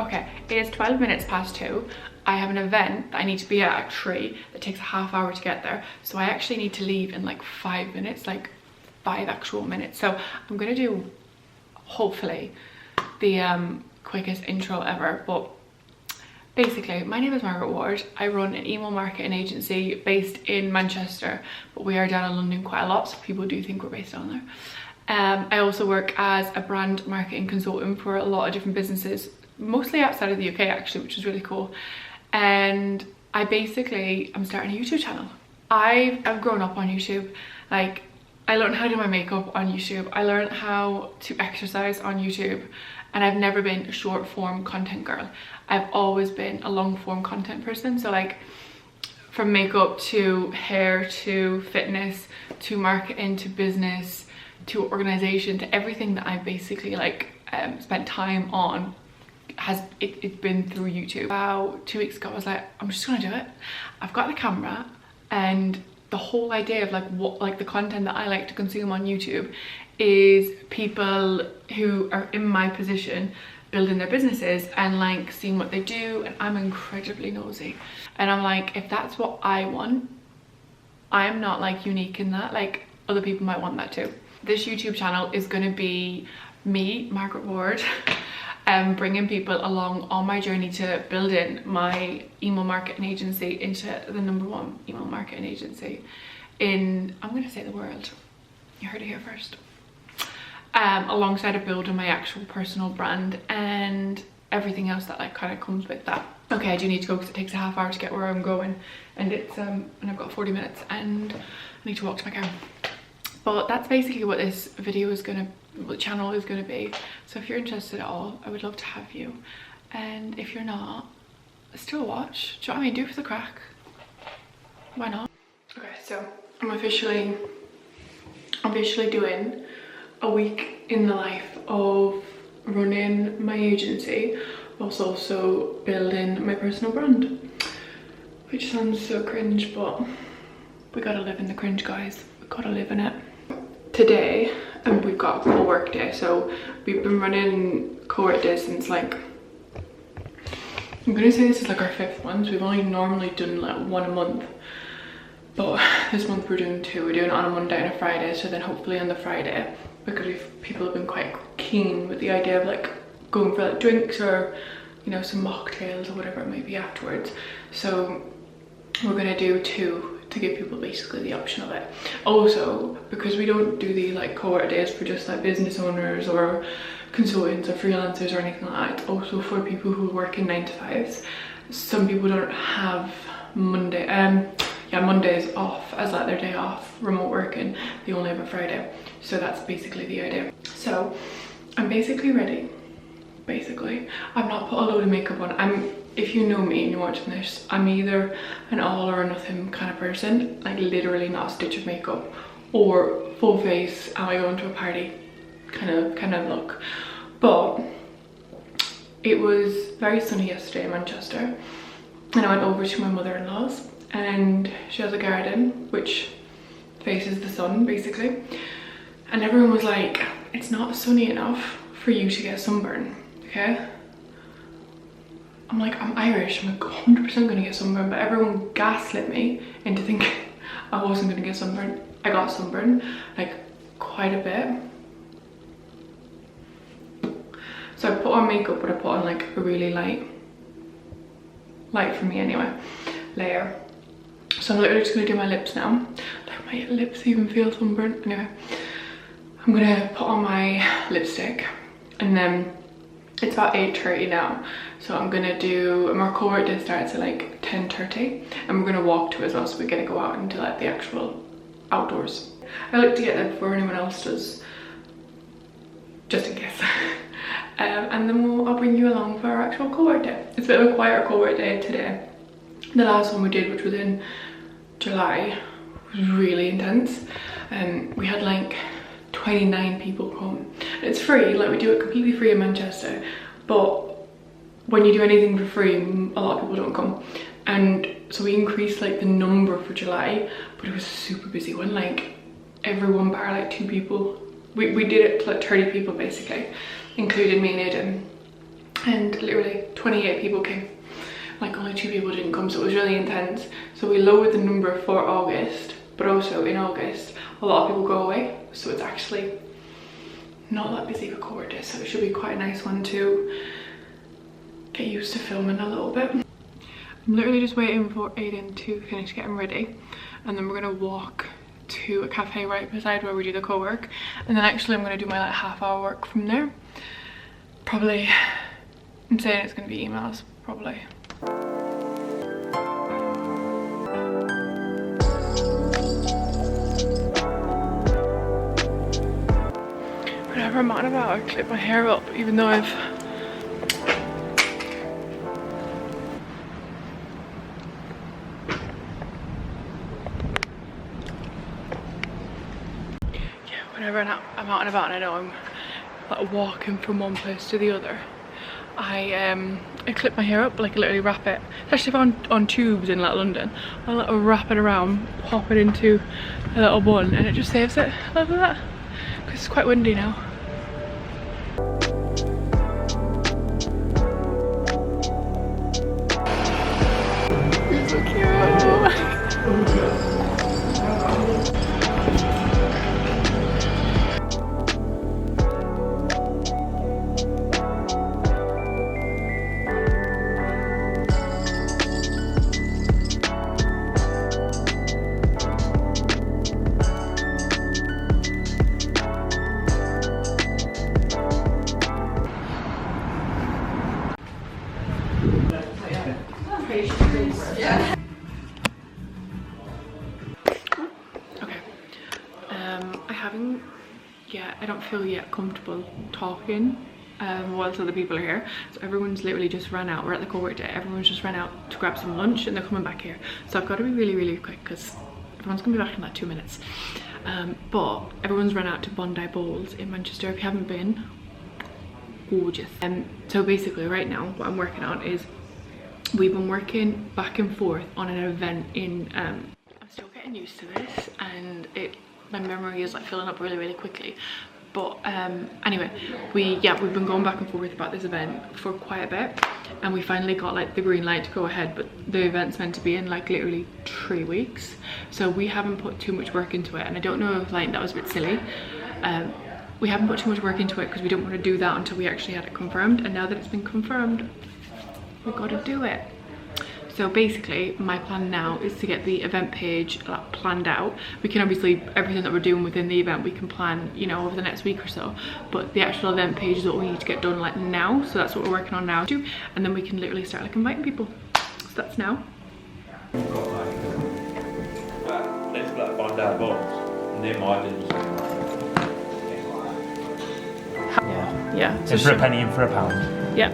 Okay, it is 12 minutes past 2. I have an event that I need to be at 3 that takes a half hour to get there. So I actually need to leave in like 5 minutes, like 5 actual minutes. So I'm gonna do, hopefully, the quickest intro ever. But basically, my name is Margaret Ward. I run an email marketing agency based in Manchester, but we are down in London quite a lot, so people do think we're based down there. I also work as a brand marketing consultant for a lot of different businesses, mostly outside of the UK actually, which is really cool. And I'm starting a YouTube channel. I've grown up on YouTube. Like, I learned how to do my makeup on YouTube. I learned how to exercise on YouTube. And I've never been a short form content girl. I've always been a long form content person. So like, from makeup to hair to fitness to marketing to business to organization to everything that I've basically like spent time on it's been through YouTube. About 2 weeks ago I was like, I'm just gonna do it. I've got the camera, and the whole idea of like the content that I like to consume on YouTube is people who are in my position building their businesses and like seeing what they do, and I'm incredibly nosy. And I'm like, if that's what I want, I'm not like unique in that, like other people might want that too. This YouTube channel is going to be me, Margaret Ward, bringing people along on my journey to building my email marketing agency into the #1 email marketing agency in, I'm going to say, the world. You heard it here first. Alongside of building my actual personal brand and everything else that like kind of comes with that. Okay, I do need to go because it takes a half hour to get where I'm going, and it's and I've got 40 minutes and I need to walk to my car. But that's basically what this video is gonna, what the channel is gonna be. So if you're interested at all, I would love to have you. And if you're not, still watch. Do you know what I mean? Do it for the crack. Why not? Okay, so I'm officially doing a week in the life of running my agency, whilst also building my personal brand. Which sounds so cringe, but we gotta live in the cringe, guys. We gotta live in it. Today, we've got a co-work day, so we've been running co-work days since like, I'm gonna say this is like our 5th one, so we've only normally done like 1 a month, but this month we're doing 2. We're doing it on a Monday and a Friday, so then hopefully on the Friday, because people have been quite keen with the idea of like going for like drinks or, you know, some mocktails or whatever it might be afterwards. So we're gonna do 2 to give people basically the option of it. Also, because we don't do the like co-work days for just like business owners or consultants or freelancers or anything like that, it's also for people who work in 9 to 5s. Some people don't have Mondays off as like their day off, remote working. They only have a Friday. So that's basically the idea. So I'm basically ready. I've not put a load of makeup on. If you know me and you're watching this, I'm either an all or nothing kind of person, like literally not a stitch of makeup, or full face, am I going to a party kind of look. But it was very sunny yesterday in Manchester, and I went over to my mother-in-law's, and she has a garden which faces the sun basically, and everyone was like, it's not sunny enough for you to get sunburn, okay? I'm like, I'm Irish, I'm like 100% gonna get sunburned, but everyone gaslit me into thinking I wasn't gonna get sunburned. I got sunburned, like quite a bit. So I put on makeup, but I put on like a really light for me anyway, layer. So I'm literally just gonna do my lips now. Like my lips even feel sunburned. Anyway, I'm gonna put on my lipstick, and then it's about 8:30 now, so I'm gonna do, my co-work day starts at like 10:30, and we're gonna walk to it as well, so we're gonna go out into like the actual outdoors. I like to get there before anyone else does, just in case. And then I'll bring you along for our actual co-work day. It's a bit of a quieter co-work day today. The last one we did, which was in July, was really intense. We had like 29 people come. It's free, like we do it completely free in Manchester, but when you do anything for free, a lot of people don't come. And so we increased like the number for July, but it was a super busy one, like everyone bar like 2 people. We did it to like 30 people basically, including me and Aidan. And literally 28 people came. Like only 2 people didn't come, so it was really intense. So we lowered the number for August, but also in August a lot of people go away, so it's actually not that busy for cohort day, so it should be quite a nice one to get used to filming a little bit. I'm literally just waiting for Aiden to finish getting ready, and then we're gonna walk to a cafe right beside where we do the co-work, and then actually I'm gonna do my like half-hour work from there. Probably, I'm saying it's gonna be emails, probably. Whenever I'm on about, I clip my hair up, even though I've whenever I'm out and about and I know I'm like walking from one place to the other, I clip my hair up, like literally wrap it, especially if I'm on tubes in like London, I'll like wrap it around, pop it into a little bun, and it just saves it. I love that because it's quite windy now. It's so cute. I don't feel yet comfortable talking whilst other people are here, so everyone's literally just ran out. We're at the co-work day, everyone's just ran out to grab some lunch and they're coming back here, so I've got to be really quick because everyone's gonna be back in like 2 minutes. But everyone's run out to Bondi Bowls in Manchester. If you haven't been, gorgeous. So basically right now what I'm working on is, we've been working back and forth on an event in I'm still getting used to this, and my memory is like filling up really quickly, but anyway, we've been going back and forth about this event for quite a bit, and we finally got like the green light to go ahead, but the event's meant to be in like literally 3 weeks, so we haven't put too much work into it, and I don't know if like that was a bit silly. We haven't put too much work into it because we don't want to do that until we actually had it confirmed, and now that it's been confirmed, we've got to do it. So basically my plan now is to get the event page like planned out. We can obviously, everything that we're doing within the event we can plan, you know, over the next week or so, but the actual event page is what we need to get done like now, so that's what we're working on now too, and then we can literally start like inviting people. So that's now. Let's like find out box and then I do. Yeah. So in for a penny, in for a pound. Yeah.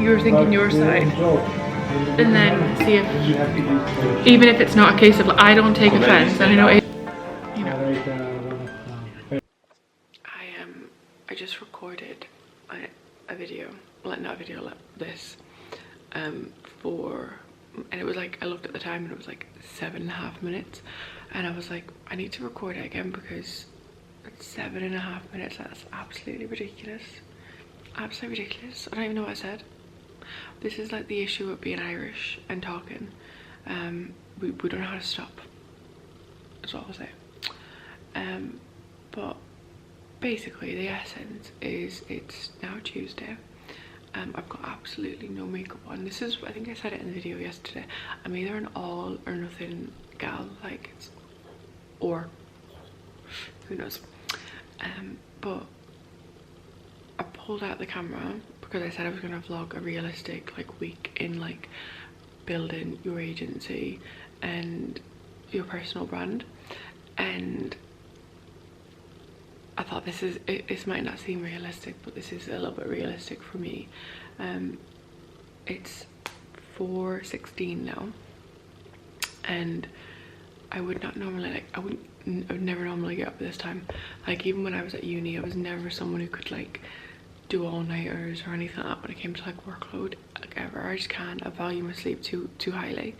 You were thinking your side, and then see if, even if it's not a case of like, I don't take offense, and I know it, you know. I just recorded a video, like not a video, like this, and it was like, I looked at the time and it was like 7.5 minutes, and I was like, I need to record it again because it's 7.5 minutes. That's absolutely ridiculous. Absolutely ridiculous. I don't even know what I said. This is like the issue with being Irish and talking. We don't know how to stop. That's what I'll say. But basically the essence is, it's now Tuesday. I've got absolutely no makeup on. This is, I think I said it in the video yesterday, I'm either an all or nothing gal, like it's, or who knows. But I pulled out the camera because I said I was going to vlog a realistic like week in like building your agency and your personal brand, and I thought this might not seem realistic, but this is a little bit realistic for me. It's 4:16 now, and I would not normally, like, I would never normally get up at this time. Like even when I was at uni, I was never someone who could like do all-nighters or anything like that when it came to like workload, like ever. I just can't. I value my sleep too highly.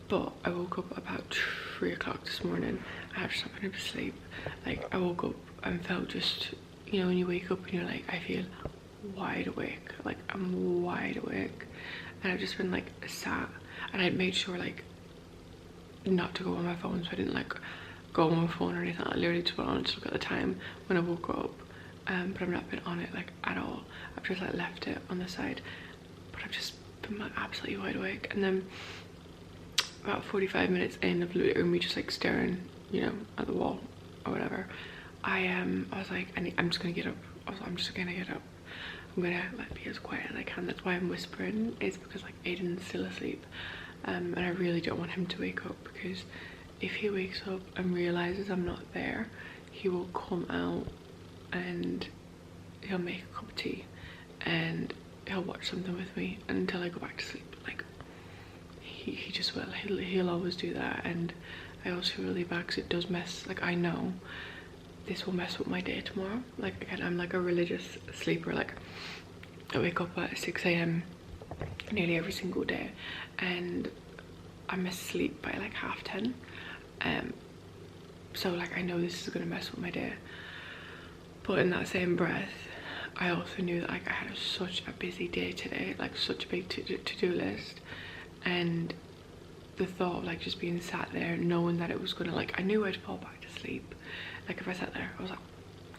But I woke up about 3 o'clock this morning. I had just not been able to sleep. Like I woke up and felt just, you know, when you wake up and you're like, I feel wide awake. Like I'm wide awake. And I've just been like sat, and I'd made sure like not to go on my phone, so I didn't like go on my phone or anything. I literally just went on to look at the time when I woke up. But I've not been on it like at all. I've just like left it on the side, but I've just been like absolutely wide awake. And then about 45 minutes in of literally me just like staring, you know, at the wall or whatever, I was like, I'm just gonna get up. I'm just gonna get up. I'm gonna like be as quiet as I can. That's why I'm whispering, is because like Aiden's still asleep, and I really don't want him to wake up, because if he wakes up and realizes I'm not there, he will come out and he'll make a cup of tea and he'll watch something with me until I go back to sleep. Like he just will. He'll always do that. And I also feel really bad because it does mess, like I know this will mess with my day tomorrow. Like again, I'm like a religious sleeper. Like I wake up at 6 AM nearly every single day, and I'm asleep by like 10:30. So like I know this is gonna mess with my day. But in that same breath, I also knew that like I had such a busy day today, like such a big to-do list, and the thought of like just being sat there knowing that it was gonna, like, I knew I'd fall back to sleep. Like if I sat there, I was like,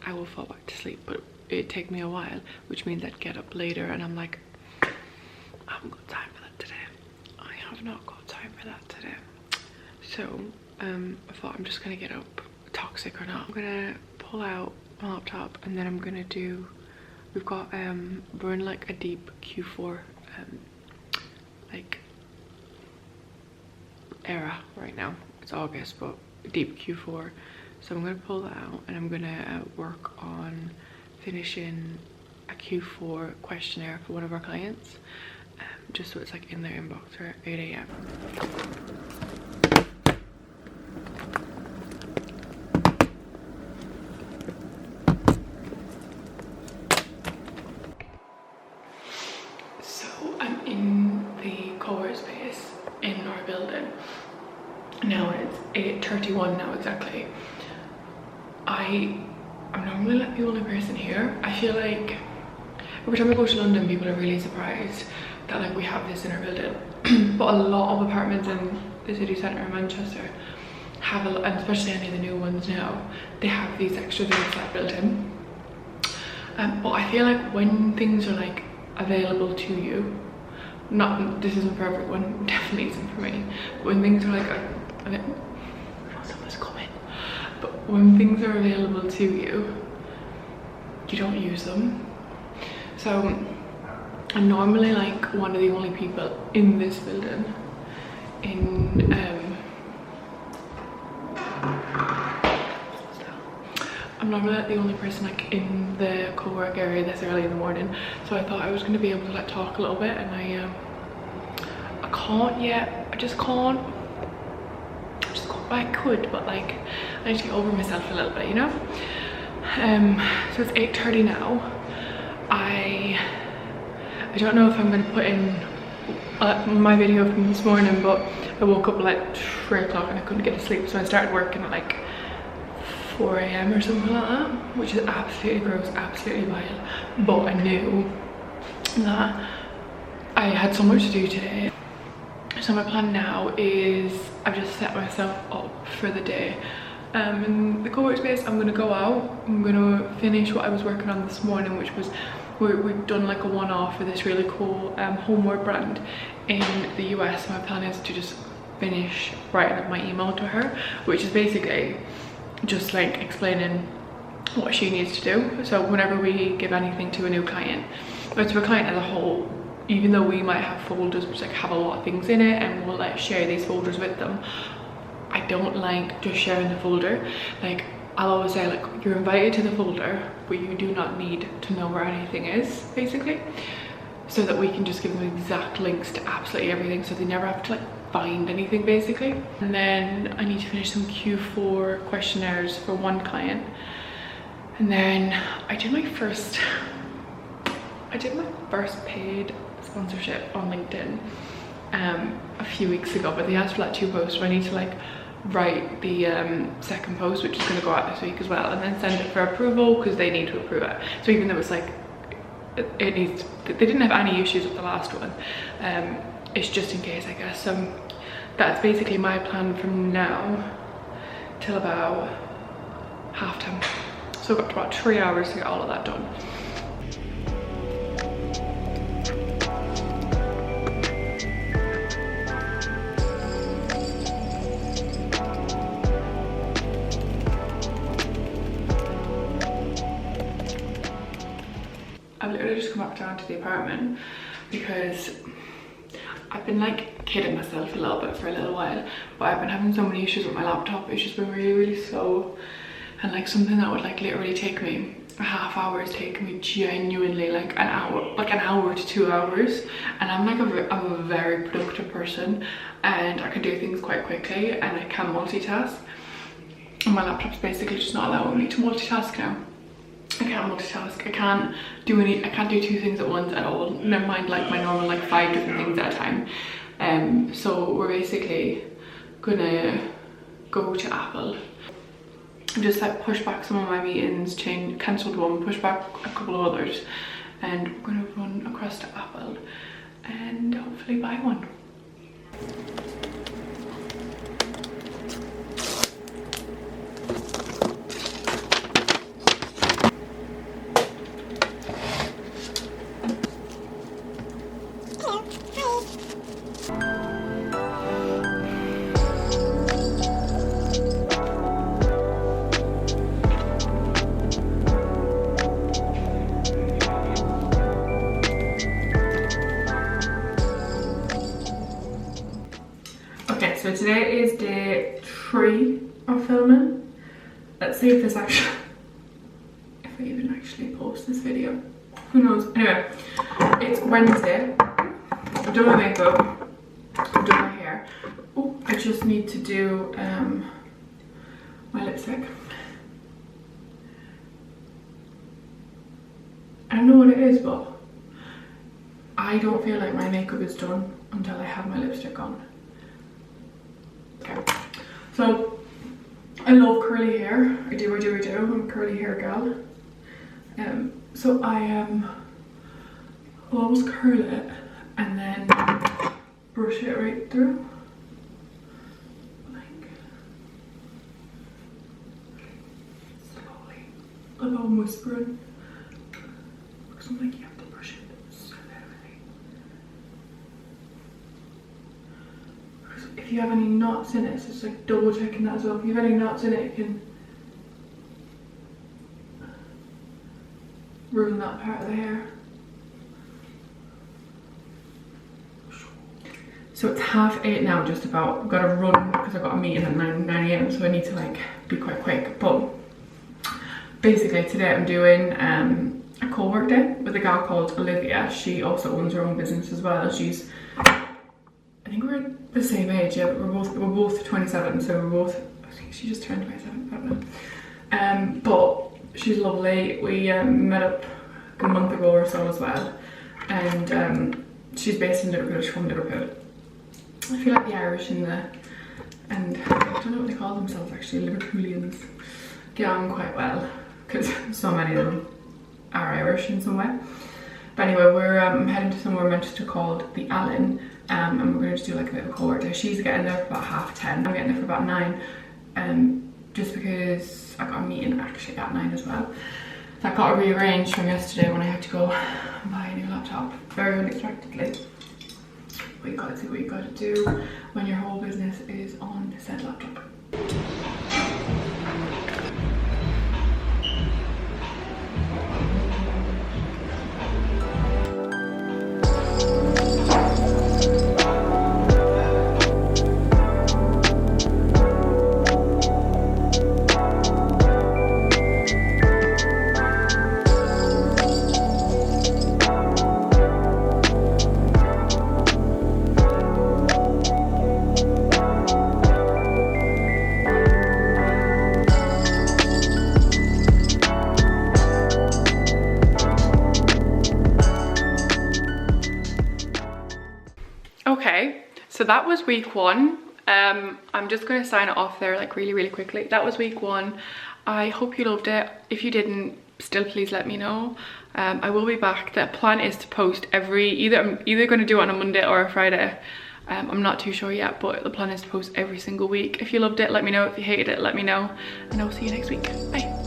I will fall back to sleep, but it'd take me a while, which means I'd get up later, and I'm like, I haven't got time for that today. I have not got time for that today. So I thought I'm just gonna get up, toxic or not. I'm gonna pull out my laptop, and then I'm gonna do, we've got we're in like a deep Q4 like era right now. It's August, but deep Q4. So I'm gonna pull that out, and I'm gonna work on finishing a Q4 questionnaire for one of our clients, just so it's like in their inbox for 8 AM. Now it's 8:31 now exactly. I'm normally like the only person here. I feel like every time I go to London, people are really surprised that like we have this in our building. But a lot of apartments in the city centre of Manchester have and especially any of the new ones now, they have these extra things like built in. But I feel like when things are like available to you, this isn't for everyone, definitely isn't for me, but when things are like someone's coming, but when things are available to you, you don't use them. So I'm normally like one of the only people in this building I'm normally like the only person like in the co-work area this early in the morning, so I thought I was going to be able to like talk a little bit, and I can't yet. I just can't. I could, but like I need to get over myself a little bit, you know. So it's 8:30 now. I don't know if I'm going to put in my video from this morning, but I woke up at like 3 o'clock and I couldn't get to sleep, so I started working at like 4 AM or something like that, which is absolutely gross, absolutely vile. But I knew that I had so much to do today. So my plan now is I've just set myself up for the day. In the co-work space, I'm gonna go out. I'm gonna finish what I was working on this morning, which was we've done like a one-off for this really cool homeware brand in the US. My plan is to just finish writing up my email to her, which is basically just like explaining what she needs to do. So whenever we give anything to a new client, or to a client as a whole, even though we might have folders which like have a lot of things in it, and we'll like share these folders with them, I don't like just sharing the folder. Like I'll always say like, you're invited to the folder, but you do not need to know where anything is, basically, so that we can just give them exact links to absolutely everything, so they never have to like find anything, basically. And then I need to finish some Q4 questionnaires for one client, and then I did my first I did my first paid sponsorship on LinkedIn a few weeks ago, but they asked for like 2 posts, so I need to like write the second post, which is going to go out this week as well, and then send it for approval because they need to approve it. So even though it's like it needs, they didn't have any issues with the last one, it's just in case, I guess. So that's basically my plan from now till about half time. So I've got about 3 hours to get all of that done. I've literally just come back down to the apartment because I've been like kidding myself a little bit for a little while, but I've been having so many issues with my laptop. It's just been really slow, and like something that would like literally take me a half hour is taking me genuinely like an hour to 2 hours. And I'm like I'm a very productive person, and I can do things quite quickly, and I can multitask, and my laptop's basically just not allowing me to multitask now. I can't multitask. I can't do 2 things at once at all. Never mind like my normal like 5 different things at a time. So we're basically gonna go to Apple. Just like push back some of my meetings, cancelled one, push back a couple of others, and we're gonna run across to Apple and hopefully buy one. So today is day 3 of filming. Let's see if I even actually post this video. Who knows? Anyway, it's Wednesday. I've done my makeup. I've done my hair. Oh, I just need to do my lipstick. I don't know what it is, but I don't feel like my makeup is done until I have my lipstick on. Okay, so I love curly hair. I do. I'm a curly hair gal. So I will always curl it and then brush it right through. Like slowly. Like I'm whispering. Because I'm like, you have to brush it so heavily. If you have any knots in it, so it's like double checking that as well. If you have any knots in it, you can ruin that part of the hair. So it's 8:30 now, just about. I've got to run because I've got a meeting at 9 AM, so I need to like be quite quick. But basically today I'm doing a co-work day with a girl called Olivia. She also owns her own business as well. She's, I think we're the same age, yeah, but we're both 27, so we're both, I think she just turned 27, I don't know. But she's lovely. We met up a month ago or so as well, and she's based in Liverpool. She's from Liverpool. I feel like the Irish and I don't know what they call themselves actually, Liverpoolians, get on quite well, because so many of them are Irish in some way. But anyway, we're heading to somewhere in Manchester called the Allen, and we're going to do like a bit of a co-work day. She's getting there for about 10:30. I'm getting there for about 9, just because I got a meeting actually at 9 as well. That got rearranged from yesterday when I had to go buy a new laptop, very unexpectedly. But you gotta do what you gotta do when your whole business is on said laptop. Okay, so that was week 1. I'm just going to sign it off there like really quickly. That was week 1. I hope you loved it. If you didn't, still please let me know. I will be back. The plan is to post I'm either going to do it on a Monday or a Friday. I'm not too sure yet, but the plan is to post every single week. If you loved it, let me know. If you hated it, let me know, and I'll see you next week. Bye.